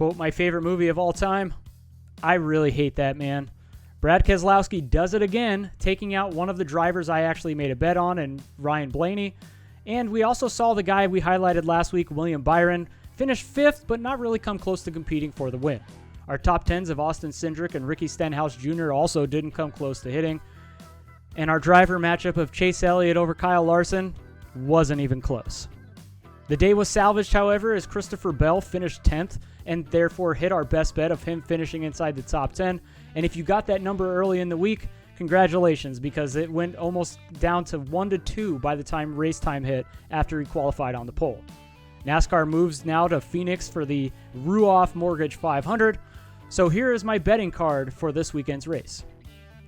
Quote, my favorite movie of all time? I really hate that, man. Brad Keselowski does it again, taking out one of the drivers I actually made a bet on, and Ryan Blaney. And we also saw the guy we highlighted last week, William Byron, finish 5th, but not really come close to competing for the win. Our top 10s of Austin Cindric and Ricky Stenhouse Jr. also didn't come close to hitting. And our driver matchup of Chase Elliott over Kyle Larson wasn't even close. The day was salvaged, however, as Christopher Bell finished 10th and therefore hit our best bet of him finishing inside the top 10. And if you got that number early in the week, congratulations, because it went almost down to 1-2 by the time race time hit after he qualified on the pole. NASCAR moves now to Phoenix for the Ruoff Mortgage 500. So here is my betting card for this weekend's race.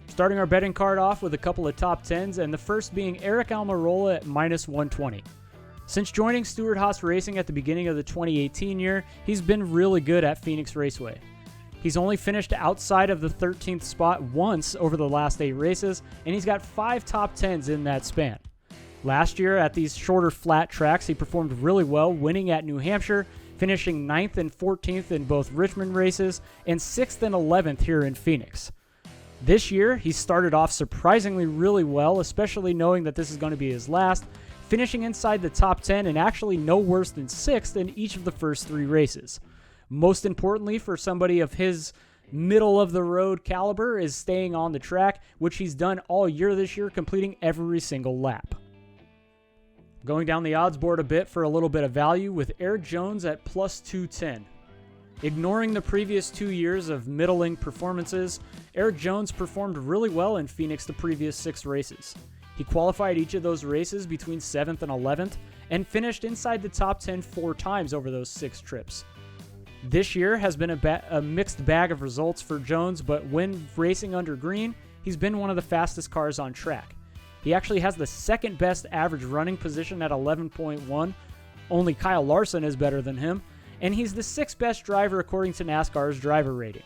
Starting our betting card off with a couple of top 10s, and the first being Aric Almirola at -120. Since joining Stewart-Haas Racing at the beginning of the 2018 year, he's been really good at Phoenix Raceway. He's only finished outside of the 13th spot once over the last 8 races, and he's got 5 top 10s in that span. Last year at these shorter flat tracks, he performed really well, winning at New Hampshire, finishing 9th and 14th in both Richmond races, and 6th and 11th here in Phoenix. This year, he started off surprisingly really well, especially knowing that this is going to be his last, finishing inside the top 10 and actually no worse than 6th in each of the first 3 races. Most importantly for somebody of his middle-of-the-road caliber is staying on the track, which he's done all year this year, completing every single lap. Going down the odds board a bit for a little bit of value with Erik Jones at +210. Ignoring the previous 2 years of middling performances, Erik Jones performed really well in Phoenix the previous 6 races. He qualified each of those races between 7th and 11th and finished inside the top 10 4 times over those 6 trips. This year has been a mixed bag of results for Jones, but when racing under green, he's been one of the fastest cars on track. He actually has the second best average running position at 11.1. Only Kyle Larson is better than him, and he's the 6th best driver according to NASCAR's driver rating.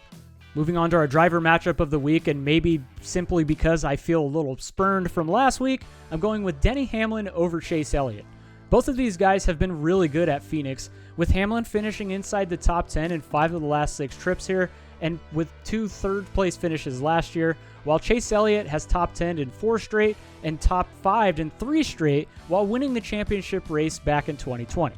Moving on to our driver matchup of the week, and maybe simply because I feel a little spurned from last week, I'm going with Denny Hamlin over Chase Elliott. Both of these guys have been really good at Phoenix, with Hamlin finishing inside the top 10 in 5 of the last 6 trips here, and with 2 third-place finishes last year, while Chase Elliott has top 10 in 4 straight and top 5 in 3 straight while winning the championship race back in 2020.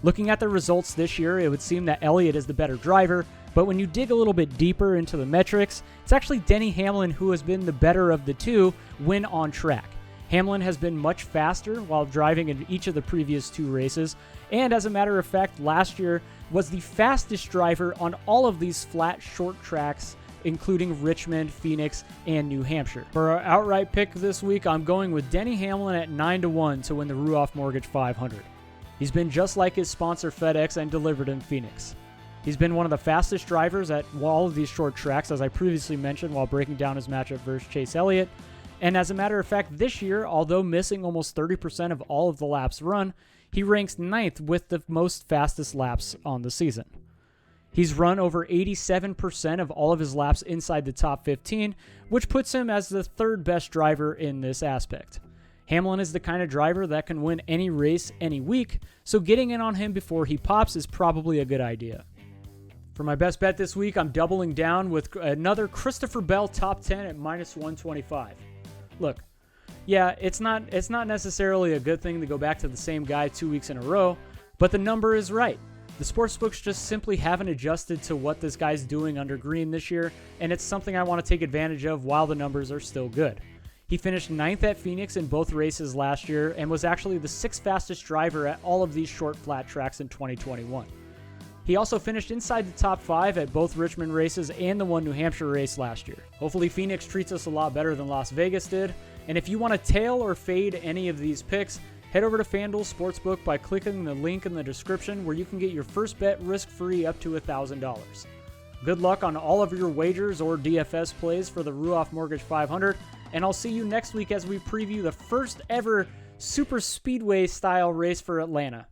Looking at the results this year, it would seem that Elliott is the better driver, but when you dig a little bit deeper into the metrics, it's actually Denny Hamlin who has been the better of the two when on track. Hamlin has been much faster while driving in each of the previous 2 races, and as a matter of fact, last year was the fastest driver on all of these flat, short tracks, including Richmond, Phoenix, and New Hampshire. For our outright pick this week, I'm going with Denny Hamlin at 9-1 to win the Ruoff Mortgage 500. He's been just like his sponsor FedEx and delivered in Phoenix. He's been one of the fastest drivers at all of these short tracks, as I previously mentioned while breaking down his matchup versus Chase Elliott. And as a matter of fact, this year, although missing almost 30% of all of the laps run, he ranks 9th with the most fastest laps on the season. He's run over 87% of all of his laps inside the top 15, which puts him as the 3rd best driver in this aspect. Hamlin is the kind of driver that can win any race any week, so getting in on him before he pops is probably a good idea. For my best bet this week, I'm doubling down with another Christopher Bell top 10 at -125. Look, yeah, it's not necessarily a good thing to go back to the same guy 2 weeks in a row, but the number is right. The sportsbooks just simply haven't adjusted to what this guy's doing under green this year, and it's something I want to take advantage of while the numbers are still good. He finished 9th at Phoenix in both races last year and was actually the 6th fastest driver at all of these short flat tracks in 2021. He also finished inside the top 5 at both Richmond races and the one New Hampshire race last year. Hopefully Phoenix treats us a lot better than Las Vegas did, and if you want to tail or fade any of these picks, head over to FanDuel Sportsbook by clicking the link in the description where you can get your first bet risk-free up to $1,000. Good luck on all of your wagers or DFS plays for the Ruoff Mortgage 500, and I'll see you next week as we preview the first ever Super Speedway style race for Atlanta.